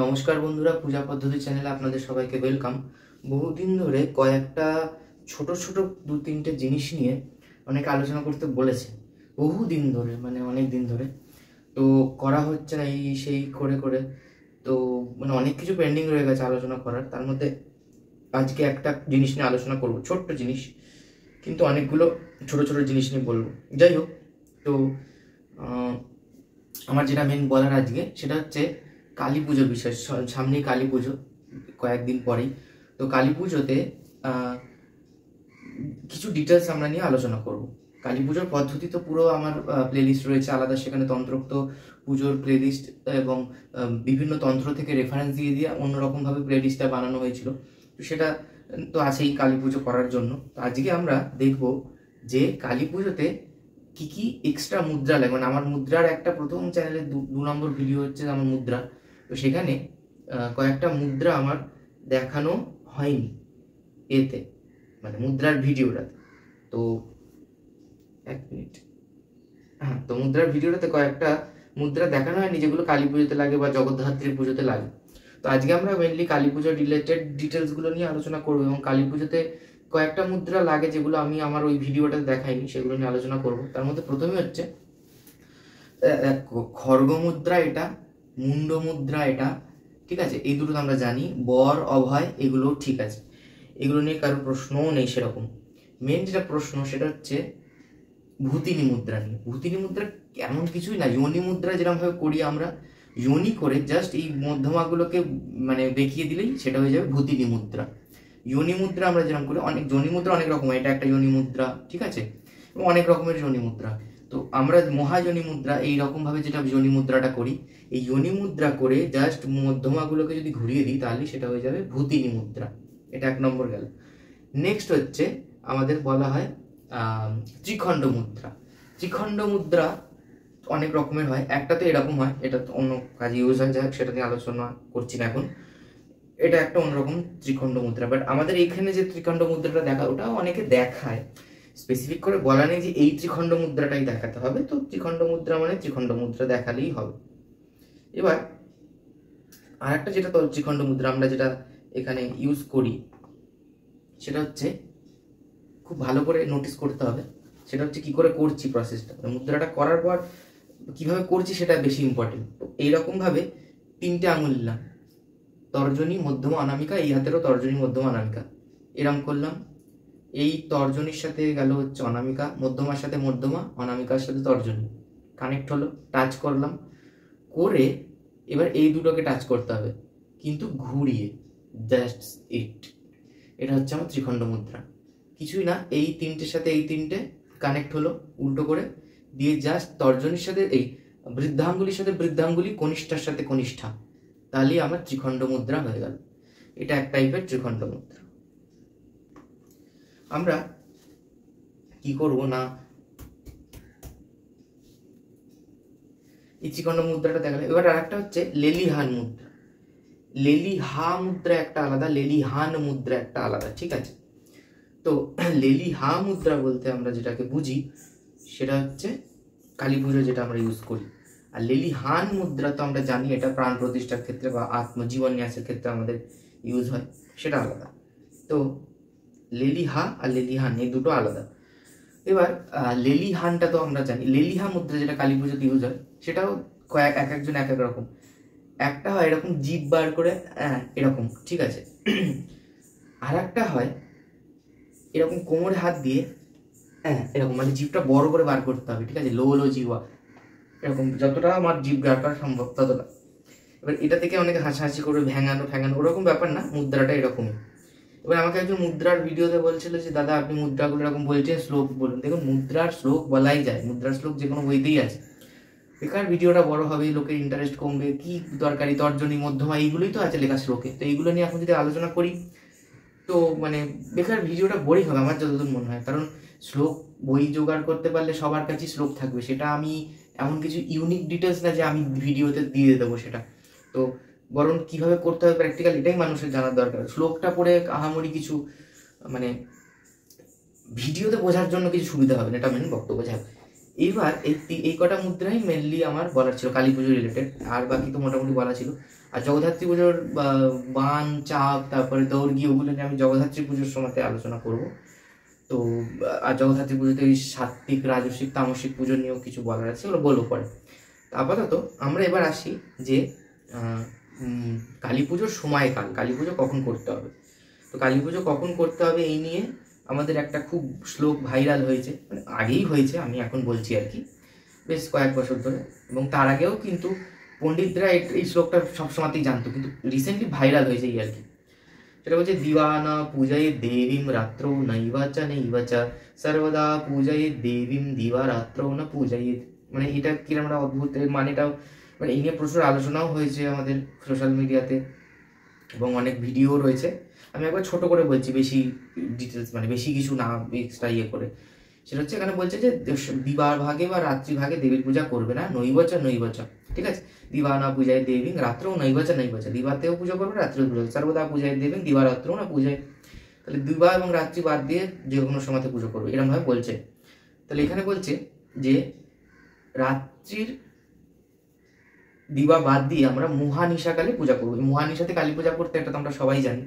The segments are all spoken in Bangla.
নমস্কার বন্ধুরা, পূজা পদ্ধতি চ্যানেলে আপনাদের সবাইকে ওয়েলকাম। বহুদিন ধরে কয়েকটা ছোট ছোট দু তিনটে জিনিস নিয়ে অনেকে আলোচনা করতে বলেছে। বহুদিন ধরে মানে অনেক দিন ধরে তো করা হচ্ছে না, এই সেই করে করে তো মানে অনেক কিছু পেন্ডিং রয়ে গেছে আলোচনা করার। তার মধ্যে আজকে একটা জিনিস নিয়ে আলোচনা করব, ছোট্ট জিনিস, কিন্তু অনেকগুলো ছোট ছোট জিনিস নিয়ে বলবো। যাই হোক, তো আমার যেটা মেন বলার আজকে সেটা হচ্ছে কালী পুজোর বিষয়। সামনেই কালী পুজো, কয়েকদিন পরেই। তো কালী পুজোতে কিছু ডিটেলস আমরা নিয়ে আলোচনা করব। কালী পুজোর পদ্ধতি তো পুরো আমার প্লেলিস্ট রয়েছে আলাদা, সেখানে তন্ত্রোক্ত পুজোর প্লেলিস্ট এবং বিভিন্ন তন্ত্র থেকে রেফারেন্স দিয়ে দিয়ে অন্যরকমভাবে প্লেলিস্টটা বানানো হয়েছিল। তো সেটা তো আছেই কালী পুজো করার জন্য। তো আজকে আমরা দেখব যে কালী পুজোতে কি কি এক্সট্রা মুদ্রা লাগে। মানে আমার মুদ্রার একটা প্রথম চ্যানেলে 2 নম্বর ভিডিও হচ্ছে আমার মুদ্রা। তো সেখানে কয়েকটা মুদ্রা আমার দেখানো হয়নি এতে, মানে মুদ্রার ভিডিওটাতে। তো এক মিনিট, হ্যাঁ, তো মুদ্রার ভিডিওটাতে কয়েকটা মুদ্রা দেখানো হয়নি যেগুলো কালী পুজোতে লাগে বা জগদ্ধাত্রী পুজোতে লাগে। তো আজকে আমরা মেনলি কালী পুজোর রিলেটেড ডিটেলসগুলো নিয়ে আলোচনা করবো এবং কালী পুজোতে কয়েকটা মুদ্রা লাগে যেগুলো আমি আমার ওই ভিডিওটাতে দেখাইনি, সেগুলো নিয়ে আলোচনা করব। তার মধ্যে প্রথমে হচ্ছে খড়গ মুদ্রা, এটা মুন্ড মুদ্রা, এটা ঠিক আছে। এই দুটো আমরা জানি। বর অভয় এগুলো ঠিক আছে, এগুলো নিয়ে কারোর প্রশ্নও নেই সেরকম। মেন যেটা প্রশ্ন সেটা হচ্ছে ভূতিনি মুদ্রা নিয়ে। ভূতিনি মুদ্রা এমন কিছুই না, যোনি মুদ্রা যেরকম ভাবে করি আমরা, যোনি করে জাস্ট এই মধ্যমাগুলোকে মানে দেখিয়ে দিলেই সেটা হয়ে যাবে ভূতিনি মুদ্রা। যোনি মুদ্রা আমরা যেরকম করি, অনেক যোনি মুদ্রা অনেক রকম, এটা একটা যোনি মুদ্রা, ঠিক আছে, এবং অনেক রকমের যোনি মুদ্রা। তো আমরা মহাযোনি মুদ্রা এইরকম ভাবে যেটা যোনি মুদ্রাটা করি, এই যোনি মুদ্রা করে জাস্ট মধ্যমাগুলোকে যদি ঘুরিয়ে দিই তাহলে সেটা হয়ে যাবে ভূতিনি মুদ্রা। এটা 1 নম্বর গেল। নেক্সট হচ্ছে আমাদের বলা হয় ত্রিখণ্ড মুদ্রা। ত্রিখণ্ড মুদ্রা অনেক রকমের হয়। একটা তো এরকম হয়, এটা তো অন্য কাজে ইউজ হয়, যাই হোক সেটা নিয়ে আলোচনা করছি না এখন। এটা একটা অন্যরকম ত্রিখণ্ড মুদ্রা। বাট আমাদের এখানে যে ত্রিখণ্ড মুদ্রাটা দেখা, ওটাও অনেকে দেখায়, স্পেসিফিক করে বলা নেই যে এই ত্রিখণ্ড মুদ্রাটাই দেখাতে হবে। তো ত্রিখণ্ড মুদ্রা মানে ত্রিখণ্ড মুদ্রা দেখালেই হবে। এবার আর একটা যেটা তো ত্রিখণ্ড মুদ্রা আমরা যেটা এখানে ইউজ করি, সেটা হচ্ছে খুব ভালো করে নোটিস করতে হবে। সেটা হচ্ছে কি করে করছি প্রসেসটা, মুদ্রাটা করার পর কিভাবে করছি সেটা বেশি ইম্পর্টেন্ট। তো এইরকম ভাবে 3টে আঙুল নিলাম, তর্জনী মধ্যমা অনামিকা, এই হাতেরও তর্জনী মধ্যমা অনামিকা, এরম করলাম। এই তর্জনীর সাথে গেল হচ্ছে অনামিকা, মধ্যমার সাথে মধ্যমা, অনামিকার সাথে তর্জনী, কানেক্ট হলো, টাচ করলাম। করে এবার এই দুটোকে টাচ করতে হবে কিন্তু ঘুরিয়ে, দ্যাটস ইট। এটা হচ্ছে আমার ত্রিখণ্ড মুদ্রা। কিছুই না, এই 3টের সাথে এই 3টে কানেক্ট হলো উল্টো করে দিয়ে, জাস্ট তর্জনীর সাথে এই বৃদ্ধাঙ্গুলির সাথে বৃদ্ধাঙ্গুলি, কনিষ্ঠার সাথে কনিষ্ঠা, তাহলেই আমার ত্রিখণ্ড মুদ্রা হয়ে গেল। এটা এক টাইপের ত্রিখণ্ড মুদ্রা। আমরা কি করব না, এই ত্রিখণ্ড মুদ্রাটা দেখালে। এবার আর একটা হচ্ছে লেলিহান মুদ্রা। লেলিহা মুদ্রা একটা আলাদা, লেলিহান মুদ্রা একটা আলাদা, ঠিক আছে। তো লেলিহা মুদ্রা বলতে আমরা যেটাকে বুঝি সেটা হচ্ছে কালী পুজো যেটা আমরা ইউজ করি। আর লেলিহান মুদ্রা তো আমরা জানি এটা প্রাণ প্রতিষ্ঠার ক্ষেত্রে বা আত্মজীবন ন্যাসের ক্ষেত্রে আমাদের ইউজ হয়, সেটা আলাদা। তো লেলিহা আর লেলিহান এই দুটো আলাদা। এবার লেলিহানটা তো আমরা জানি, লেলিহা মুদ্রা যেটা কালী পুজোতে ইউজ হয় সেটাও এক একজন এক এক রকম। একটা হয় এরকম জিভ বার করে এরকম, ঠিক আছে। আর একটা হয় এরকম কোমরে হাত দিয়ে এরকম, মানে জিভটা বড় করে বার করতে হবে, ঠিক আছে, লো লো জিভা, এরকম যতটা আমার জিভ বার করা সম্ভব ততটা। এবার এটা থেকে অনেকে হাসাহাসি করে ভ্যাঙানো ফ্যাঙানো, ওরকম ব্যাপার না, মুদ্রাটা এরকমই। এবার আমাকে একজন মুদ্রার ভিডিওতে বলছিল যে দাদা আপনি মুদ্রাগুলো এরকম বলছেন, শ্লোক বলুন। দেখুন, মুদ্রার শ্লোক বলাই যায়, মুদ্রার শ্লোক যে কোনো বইতেই আছে। বেকার ভিডিওটা বড় হবে, লোকের ইন্টারেস্ট কমবে, কি দরকারি তর্জনী মধ্যমা এইগুলোই তো আছে লেখা শ্লোকে। তো এইগুলো নিয়ে এখন যদি আলোচনা করি তো মানে বেকার ভিডিওটা বোরিং হবে আমার যতদূর মনে হয়। কারণ শ্লোক বই জোগাড় করতে পারলে সবার কাছে শ্লোক থাকবে, সেটা আমি এমন কিছু ইউনিক ডিটেলস না যে আমি ভিডিওতে দিয়ে দেবো সেটা। তো বরং কিভাবে করতে হবে প্র্যাকটিক্যাল, এটাই মানুষের জানার দরকার। শ্লোকটা পড়ে আহামরি কিছু মানে ভিডিওতে বোঝার জন্য কিছু সুবিধা হবে না, এটা মেন বক্তব্য। যাই এইবার এই কটা মুদ্রাই মেনলি আমার বলার ছিল কালী পুজো রিলেটেড, আর বাকি তো মোটামুটি বলা ছিল। আর জগদ্ধাত্রী পুজোর বান চাপ তারপরে দৌড়গি ওগুলো নিয়ে আমি জগদ্ধাত্রী পুজোর সময়তে আলোচনা করব। তো আর জগদ্ধাত্রী পুজোতে ওই সাত্বিক রাজসিক তামসিক পুজো নিয়েও কিছু বলার আছে, ওগুলো বলবো পরে। আপাতত আমরা এবার আসি যে কালী পুজোর সময়কাল, কালী পুজো কখন করতে হবে। তো কালী পুজো কখন করতে হবে এই নিয়ে আমাদের একটা খুব শ্লোক ভাইরাল হয়েছে, মানে আগেই হয়েছে, আমি এখন বলছি আর কি, বেশ কয়েক বছর ধরে। এবং তার আগেও কিন্তু পণ্ডিতরা এই শ্লোকটা সবসময়তেই জানতো, কিন্তু রিসেন্টলি ভাইরাল হয়েছে এই আর কি। সেটা বলছে দিবানা পূজায় দেবীম রাত্র নৈবাচা নৈবাচা সর্বদা পূজায় দেবীম দিবা রাত্র না পূজায়। মানে এটা কিরকম একটা অদ্ভুত মানেটাও, মানে এই নিয়ে প্রচুর আলোচনাও হয়েছে আমাদের সোশ্যাল মিডিয়াতে এবং অনেক ভিডিও রয়েছে। আমি একবার ছোট করে বলছি, বেশি ডিটেলস মানে বেশি কিছু না এক্সট্রা করে। সেটা হচ্ছে এখানে বলছে যে দিবার ভাগে বা রাত্রি ভাগে দেবীর পূজা করবে না, নৈবচা নৈবচা, ঠিক আছে। দিবা না পূজায় দেবী রাত্রেও নৈবচা নৈবচা, দিবাতেও পুজো করবে রাত্রেও পুজো, সর্বদা পূজায় দেবী দিবা রাত্রেও না পূজায়। তাহলে দিবা এবং রাত্রি বাদ দিয়ে যে কোনো সময়তে পুজো করবে, এরকম ভাবে বলছে। তাহলে এখানে বলছে যে রাত্রির দিবা বাদ দিয়ে আমরা মহানিশাকালে পূজা করবো। মহানিশাতে কালী পূজা করতে এটা তো আমরা সবাই জানি।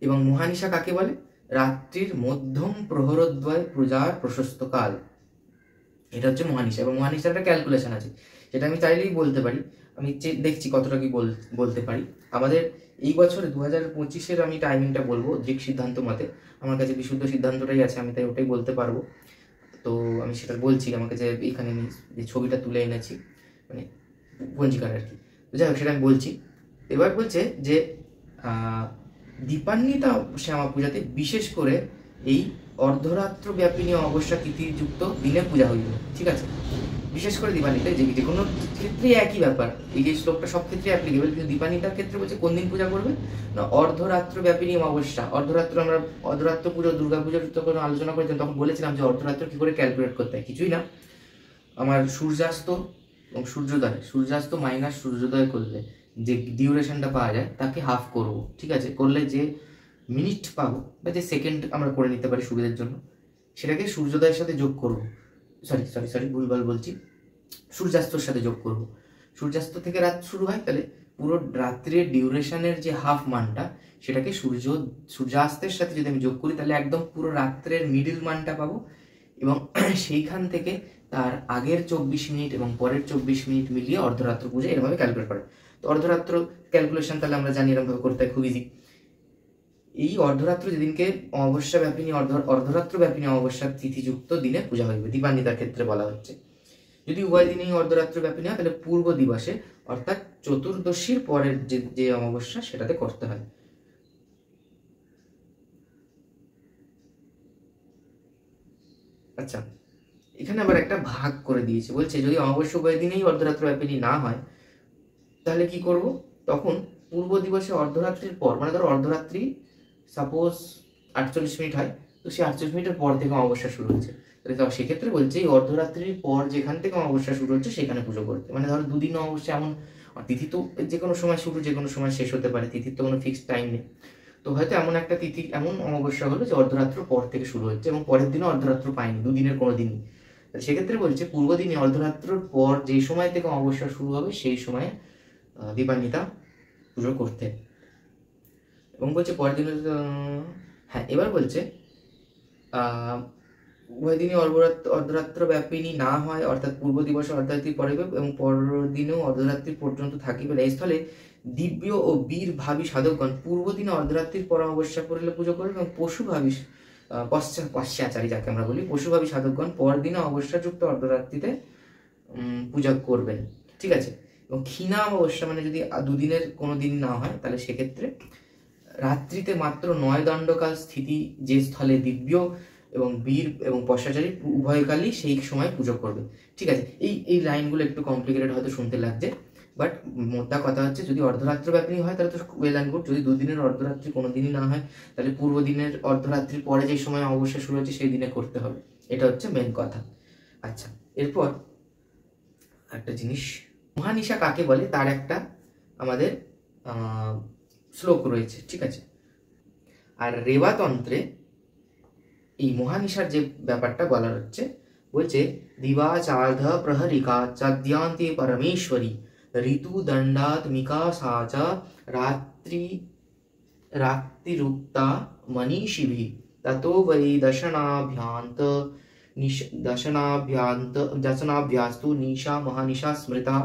এবং মহানিশা কাকে বলে? রাত্রির মধ্যম প্রহরদ্বয় পূজার প্রশস্ত কাল, এটা হচ্ছে মহানিশা। এবং মহানিশার একটা ক্যালকুলেশন আছে, যেটা আমি চাইলেই বলতে পারি। আমি দেখছি কতটা কি বলতে পারি। আমাদের এই বছরে 2025-এর আমি টাইমিংটা বলবো দৃক সিদ্ধান্ত মতে। আমার কাছে বিশুদ্ধ সিদ্ধান্তটাই আছে, আমি তাই ওটাই বলতে পারবো। তো আমি সেটা বলছি, আমার কাছে এখানে যে ছবিটা তুলে এনেছি মানে পঞ্জিকার আর কি, যাই হোক সেটা আমি বলছি। এবার বলছে যে দীপান্বিতা শ্যামা পূজাতে বিশেষ করে এই অর্ধরাত্র ব্যাপিনী অমাবস্যা তিথিযুক্ত দিনে পূজা হইল, ঠিক আছে। বিশেষ করে দীপান্বিতা যে কোনো ক্ষেত্রে একই ব্যাপার, এই যে শ্লোকটা সব ক্ষেত্রে অ্যাপ্লিকেবল, কিন্তু দীপান্বিতার ক্ষেত্রে বলছে কোন দিন পূজা করবে না, অর্ধরাত্র ব্যাপিনী অমাবস্যা। অর্ধরাত্র আমরা অর্ধরাত্র পুজো দুর্গা পুজোর যখন আলোচনা করেছিলাম তখন বলেছিলাম যে অর্ধরাত্র কি করে ক্যালকুলেট করতে হয়। কিছুই না, আমার সূর্যাস্ত এবং সূর্যোদয়, সূর্যাস্ত মাইনাস সূর্যোদয় করলে যে ডিউরেশনটা পাওয়া যায় তাকে হাফ করব, ঠিক আছে। করলে যে মিনিট পাবো বা যে সেকেন্ড আমরা করে নিতে পারি সুবিধার জন্য, সেটাকে সূর্যোদয়ের সাথে যোগ করব। সরি ভুলভাল বলছি, সূর্যাস্তর সাথে যোগ করব। সূর্যাস্ত থেকে রাত শুরু হয়, তাহলে পুরো রাত্রির ডিউরেশনের যে হাফ মানটা সেটাকে সূর্যাস্তের সাথে যদি আমি যোগ করি তাহলে একদম পুরো রাত্রের মিডিল মানটা পাবো। এবং সেইখান থেকে তার আগের 24 মিনিট এবং পরের 24 মিনিট মিলিয়ে অর্ধরাত্র পূজা এরভাবে ক্যালকুলেট করে। তো অর্ধরাত্র ক্যালকুলেশন তাহলে আমরা জানি এরকমভাবে করতে হয়, খুব ইজি। এই অর্ধরাত্র যেদিনকে অমাবস্যা ব্যাপিনী অর্ধরাত্র ব্যাপিনী অমাবস্যার তিথিযুক্ত দিনে পূজা হইবে, দীপান্বিতার ক্ষেত্রে বলা হচ্ছে। যদি উভয় দিনেই অর্ধরাত্র ব্যাপিনী হয় তাহলে পূর্ব দিবসে অর্থাৎ চতুর্দশীর পরের যে অমাবস্যা সেটাতে করতে হয়। আচ্ছা, এখানে আবার একটা ভাগ করে দিয়েছে, বলছে যদি অমাবস্যা উভয় দিনেই অর্ধরাত্র ব্যাপিনী না হয় তাহলে কি করব, তখন পূর্ব দিবসে অর্ধরাত্রির পর, মানে ধরো অর্ধরাত্রি সাপোজ 48 মিনিট হয়, তো সেই 48 মিনিটের পর থেকে অমাবস্যা শুরু হচ্ছে, তাহলে সেক্ষেত্রে বলছে এই অর্ধরাত্রির পর যেখান থেকে অমাবস্যা শুরু হচ্ছে সেখানে পুজো করতে। মানে ধরো দুদিন অমাবস্যা, এমন তিথি তো যে কোনো সময় শুরু যে কোনো সময় শেষ হতে পারে, তিথির তো কোনো ফিক্সড টাইম নেই। তো হয়তো এমন একটা তিথি, এমন অমাবস্যা হলো যে অর্ধরাত্র পর থেকে শুরু হচ্ছে এবং পরের দিনও অর্ধরাত্র পায়নি, দুদিনের কোনো দিনই। সেক্ষেত্রে বলছে পূর্ব দিনে অর্ধরাত্রর পর যে সময় থেকে অমাবস্যা শুরু হবে সেই সময়ে দীপান্বিতা পুজো করতে। এবং বলছে পরের দিনে, হ্যাঁ এবার বলছে উভয় দিনই অর্ধরাত্র ব্যাপিনী না হয়, অর্থাৎ পূর্ব দিবসে অর্ধরাত্রি পড়িবে এবং পরের দিনেও অর্ধরাত্রি পর্যন্ত থাকিবে না। এই স্থলে দিব্য ও বীর ভাবী সাধকগণ পূর্ব দিনে অর্ধরাত্রির পর অমাবস্যা পড়লে পুজো করবে এবং পশু ভাবী পশ্চাচারী যাকে আমরা বলি, পশুভাবী সাধকগণ পরের দিনে অমাবস্যাযুক্ত অর্ধরাত্রিতে পূজা করবেন, ঠিক আছে। এবং ক্ষীণা অমাবস্যা মানে যদি দুদিনের কোনো দিন না হয় তাহলে সেক্ষেত্রে রাত্রিতে মাত্র 9 দণ্ডকাল স্থিতি যে স্থলে দিব্য এবং বীর এবং পশ্চাচারী উভয়কালই সেই সময় পুজো করবে, ঠিক আছে। এই লাইনগুলো একটু কমপ্লিকেটেড হয়তো শুনতে লাগছে, বাট মোদ্দা কথা হচ্ছে যদি অর্ধরাত্র ব্যাপিনী হয় তাহলে তো ওয়েল অ্যান্ড গুড। যদি দুদিনের অর্ধরাত্রি কোনো দিনই না হয় তাহলে পূর্ব দিনের অর্ধরাত্রির পরে যে সময় অবশ্যই শুরু হচ্ছে সেই দিনে করতে হবে, এটা হচ্ছে মেন কথা। আচ্ছা, এরপর একটা জিনিস, মহানিশা কাকে বলে তার একটা আমাদের শ্লোক রয়েছে, ঠিক আছে। আর রেবাতন্ত্রে এই মহানিশার যে ব্যাপারটা বলা হচ্ছে, বলছে দিবাচার্ধ প্রহরিকা চাদ্যান্তে পরমেশ্বরী ঋতু দণ্ডাত্মিকা সাচা রাত্রি রাত্রিরুক্তা মনীষিভি ততো वै दशनाभ्यास्तु निशा महानिशा स्मृता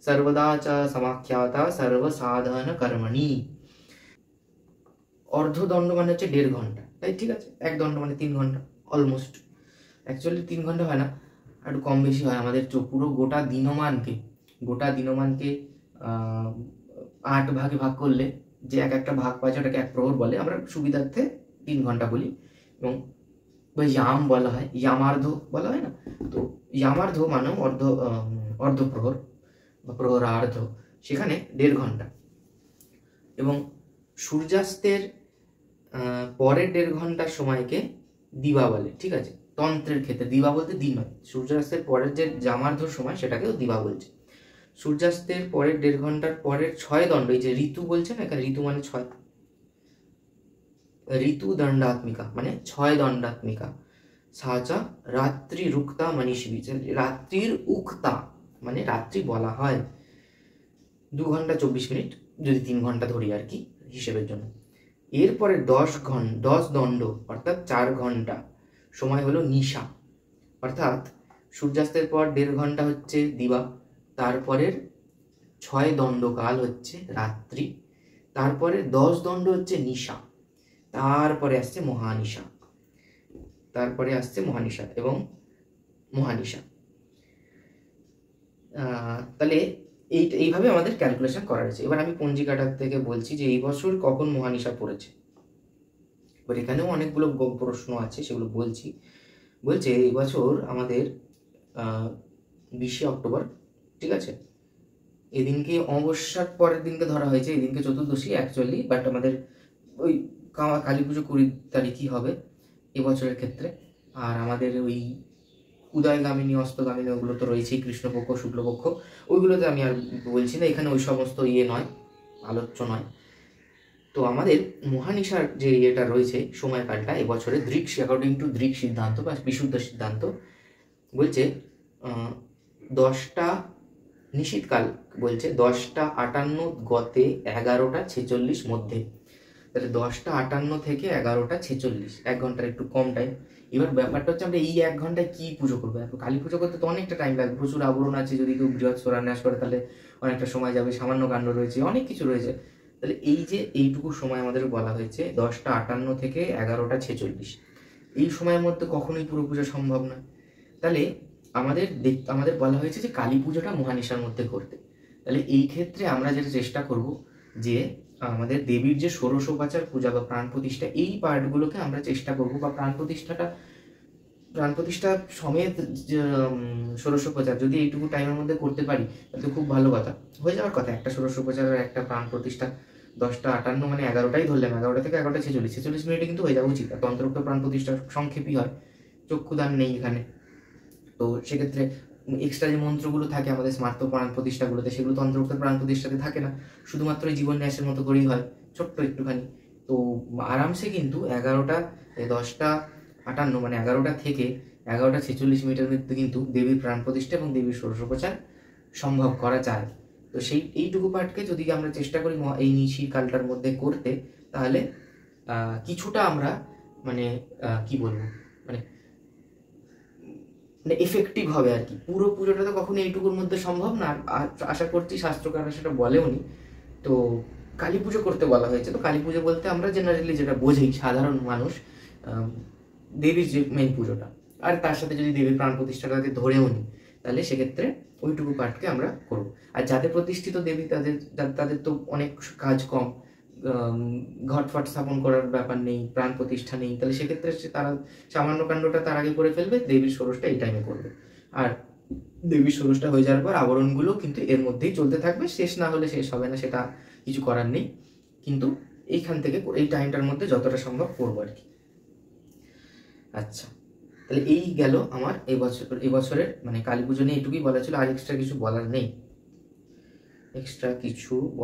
सर्वदा च समाख्याता सर्वसाधन कर्मणि। অর্ধদণ্ড মানে হচ্ছে 1.5 ঘন্টা, তাই ঠিক আছে। এক দণ্ড মানে 3 ঘন্টা অলমোস্ট। অ্যাকচুয়ালি 3 ঘন্টা হয় না, একটু কম বেশি হয়। আমাদের পুরো গোটা দিনমানকে 8 ভাগে ভাগ করলে যে একটা ভাগ পাচ্ছে ওটাকে 1 প্রহর বলে, আমরা সুবিধার্থে 3 ঘন্টা বলি। এবং ইয়াম বলা হয়, ইয়ামার্ধ বলা হয় না, তো ইয়ামার্ধ মানে অর্ধ প্রহর বা প্রহরার্ধ, সেখানে 1.5 ঘন্টা। এবং সূর্যাস্তের পরের 1.5 ঘন্টার সময়কে দিবা বলে, ঠিক আছে। তন্ত্রের ক্ষেত্রে দিবা বলতে দিন হয়, সূর্যাস্তের পরের যে জামার্ধ সময় সেটাকেও দিবা বলছে। সূর্যাস্তের পরের 1.5 ঘন্টার পরের 6 দণ্ড, এই যে ঋতু বলছে না এখানে, ঋতু মানে 6, ঋতু দণ্ডাত্মিকা মানে 6 দণ্ডাত্মিকা সাচা রাত্রি রুক্তা মনীষী, রাত্রির উক্তা মানে রাত্রি বলা হয় 2 ঘন্টা 24 মিনিট, যদি 3 ঘন্টা ধরি আর কি হিসেবের জন্য। এরপরে 10 দণ্ড অর্থাৎ 4 ঘন্টা সময় হলো নিশা, অর্থাৎ সূর্যাস্তের পর 1.5 ঘন্টা হচ্ছে দিবা, তারপরের 6 দণ্ডকাল হচ্ছে রাত্রি, তারপরে 10 দণ্ড হচ্ছে নিশা, তারপরে আসছে মহানিশা, এবং মহানিশা। তাহলে এইভাবে আমাদের ক্যালকুলেশন করা হয়েছে। এবার আমি পঞ্জিকাটার থেকে বলছি যে এই বছর কখন মহানিশা পড়েছে। এবার এখানেও অনেকগুলো প্রশ্ন আছে, সেগুলো বলছি। বলছে এই বছর আমাদের 20 অক্টোবর, ঠিক আছে। এদিনকে অমাবস্যার পরের দিনকে ধরা হয়েছে, এদিনকে চতুর্দশী অ্যাকচুয়ালি, বাট আমাদের ওই কালী পুজো 20 তারিখই হবে এবছরের ক্ষেত্রে। আর আমাদের ওই উদয়গামিনী অস্তগামিনী ওগুলো তো রয়েছেই, কৃষ্ণপক্ষ শুক্লপক্ষ, ওইগুলোতে আমি আর বলছি না, এখানে ওই সমস্ত নয়, আলোচ্য নয়। তো আমাদের মহানিশার যে ইয়েটা রয়েছে সময়কালটা এবছরে অ্যাকর্ডিং টু দৃক সিদ্ধান্ত বা বিশুদ্ধ সিদ্ধান্ত, বলছে 10টা নিশীথকাল, বলছে 10টা 58 গতে 11টা 46 মধ্যে। তাহলে 10টা 58 থেকে 11টা 46, 1 ঘন্টার একটু কম টাইম। এবার ব্যাপারটা হচ্ছে আমরা এই 1 ঘন্টায় কি পুজো করবো? কালী পুজো করতে তো অনেকটা টাইম লাগবে, প্রচুর আবরণ আছে, যদি কেউ বৃহৎ শিলান্যাস করে তাহলে অনেকটা সময় যাবে, সামান্য কাণ্ড রয়েছে, অনেক কিছু রয়েছে। তাহলে এই যে এইটুকু সময় আমাদের বলা হয়েছে 10টা 58 থেকে 11টা 46, এই সময়ের মধ্যে কখনোই পুরো পুজো সম্ভব নয়। তাহলে আমাদের বলা হয়েছে যে কালী পুজোটা মহানিশার মধ্যে করতে। তাহলে এই ক্ষেত্রে আমরা যেটা চেষ্টা করব যে আমাদের দেবীর যে ষোড়শোপচার পূজা বা প্রাণ প্রতিষ্ঠা, এই পার্টগুলোকে আমরা চেষ্টা করব, বা প্রাণ প্রতিষ্ঠা সমেত ষোড়শোপচার যদি এইটুকু টাইমের মধ্যে করতে পারি তাহলে খুব ভালো কথা, হয়ে যাওয়ার কথা। একটা ষোড়শোপচার আর একটা প্রাণ প্রতিষ্ঠা 10টা 58 মানে 11টাই ধরলাম, 11টা থেকে 11টা 46 মিনিটে কিন্তু হয়ে যাওয়া উচিত। তন্ত্রোক্ত প্রাণ প্রতিষ্ঠা সংক্ষেপই হয়, চক্ষুদান নেই এখানে। তো সেক্ষেত্রে এক্সট্রা যে মন্ত্রগুলো থাকে আমাদের স্মার্ত প্রাণ প্রতিষ্ঠাগুলোতে, সেগুলো তন্ত্রোক্ত প্রাণ প্রতিষ্ঠাতে থাকে না, শুধুমাত্র জীবন ন্যাসের মতো করেই হয়, ছোট্ট একটুখানি। তো আরামসে কিন্তু 10টা 58 মানে 11টা থেকে 11টা 46 মিনিটের মধ্যে কিন্তু দেবীর প্রাণ প্রতিষ্ঠা এবং দেবীর ষোড়শোপচার সম্ভব করা যায়। তো এইটুকু পার্টকে যদি আমরা চেষ্টা করি এই নিশির কালটার মধ্যে করতে, তাহলে কিছুটা আমরা মানে কি বলবো, মানে এফেক্টিভ হবে আর কি। পুরো পুজোটা তো কখনো এইটুকুর মধ্যে সম্ভব না, আশা করছি শাস্ত্রকাররা সেটা বলেওনি। তো কালী পুজো করতে বলা হয়েছে। তো কালী পুজো বলতে আমরা জেনারেলি যেটা বোঝাই সাধারণ মানুষ, দেবীর যে মেন পুজোটা, আর তার সাথে যদি দেবীর প্রাণ প্রতিষ্ঠাটাকে ধরেও নিই, তাহলে সেক্ষেত্রে ওইটুকু পার্টকে আমরা করবো। আর যাদের প্রতিষ্ঠিত দেবী তাদের তো অনেক কাজ কম, ঘটফট স্থাপন করার ব্যাপার নেই, প্রাণ প্রতিষ্ঠা নেই, তাহলে সেক্ষেত্রে তারা সামান্য কাণ্ডটা তার আগে করে ফেলবে, দেবীর ষোড়শটা এই টাইমে করবে। আর দেবীর ষোড়শটা হয়ে যাওয়ার পর আবরণগুলো কিন্তু এর মধ্যেই চলতে থাকবে, শেষ না হলে শেষ হবে না, সেটা কিছু করার নেই। কিন্তু এইখান থেকে এই টাইমটার মধ্যে যতটা সম্ভব করবো আর কি। আচ্ছা, তাহলে এই গেল আমার এবছরের মানে কালী পুজো নিয়ে এটুকুই বলা ছিল, আর এক্সট্রা কিছু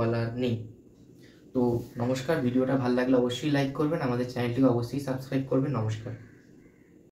বলার নেই। তো নমস্কার, ভিডিওটা ভালো লাগলে অবশ্যই লাইক করবেন, আমাদের চ্যানেলটিকে অবশ্যই সাবস্ক্রাইব করবেন। নমস্কার।